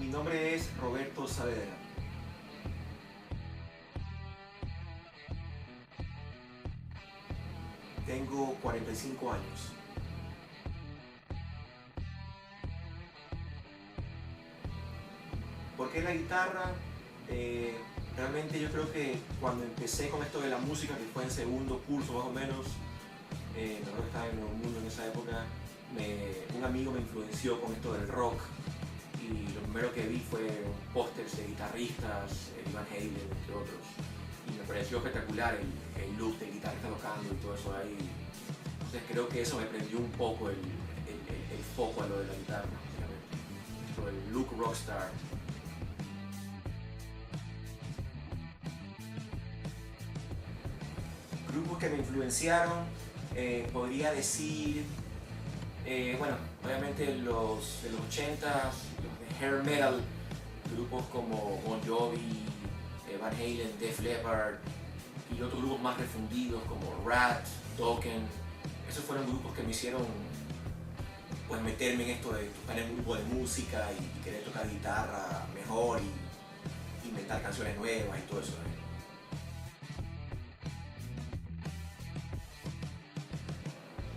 Mi nombre es Roberto Saavedra. Tengo 45 años. ¿Por qué la guitarra? Realmente yo creo que cuando empecé con esto de la música, que fue en segundo curso más o menos, me acuerdo que estaba en el mundo en esa época, un amigo me influenció con esto del rock y lo primero que vi fue pósters de guitarristas, Van Halen, entre otros, y me pareció espectacular el look de guitarrista tocando y todo eso ahí. Entonces creo que eso me prendió un poco el foco a lo de la guitarra, básicamente. Esto del look rockstar. Grupos que me influenciaron, podría decir, bueno, obviamente de los 80s, los de hair metal, grupos como Bon Jovi, Van Halen, Def Leppard y otros grupos más refundidos como Ratt, Dokken. Esos fueron grupos que me hicieron pues meterme en esto de tocar en un grupo de música y querer tocar guitarra mejor y inventar canciones nuevas y todo eso.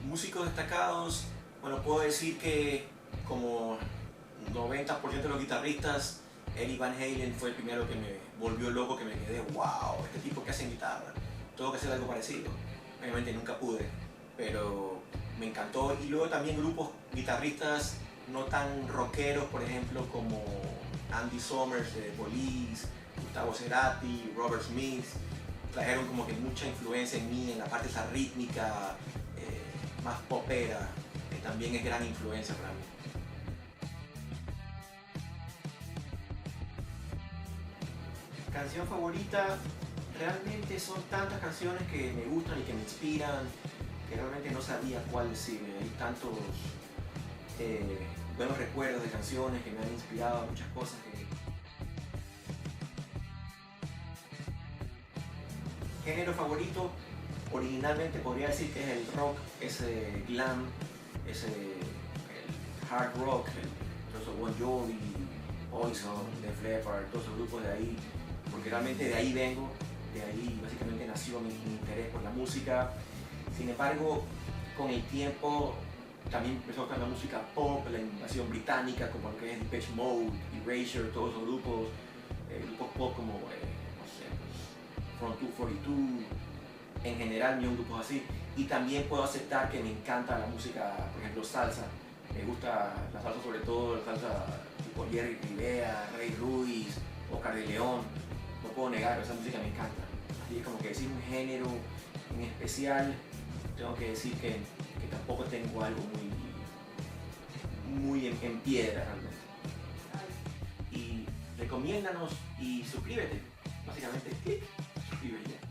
Músicos destacados, bueno, puedo decir que como 90% de los guitarristas, Eddie Van Halen fue el primero que me volvió loco, que me quedé, wow, este tipo que hace en guitarra, tengo que hacer algo parecido. Obviamente nunca pude, pero me encantó. Y luego también grupos guitarristas no tan rockeros, por ejemplo, como Andy Summers de Police, Gustavo Cerati, Robert Smith, trajeron como que mucha influencia en mí, en la parte esa rítmica, más popera, que también es gran influencia para mí. Canción favorita, realmente son tantas canciones que me gustan y que me inspiran, que realmente no sabía cuál decirme. Hay tantos buenos recuerdos de canciones que me han inspirado a muchas cosas Género favorito, originalmente podría decir que es el rock, ese glam, el hard rock, todos esos Bon Jovi, Poison, Def Leppard, todos esos grupos de ahí, porque realmente de ahí vengo, de ahí básicamente nació mi interés por la música. Sin embargo, con el tiempo también empezó a tocar la música pop, la invasión británica, como lo que es Depeche Mode, Erasure, todos esos grupos, grupos pop como, no sé, pues, Front 242, en general un grupos así. Y también puedo aceptar que me encanta la música, por ejemplo, salsa. Me gusta la salsa, sobre todo la salsa tipo Jerry Rivera, Rey Ruiz, Oscar de León. No puedo negar, esa música me encanta. Así es como que decir un género en especial, tengo que decir que tampoco tengo algo muy en piedra realmente. Y recomiéndanos y suscríbete. Básicamente, clic, suscríbete.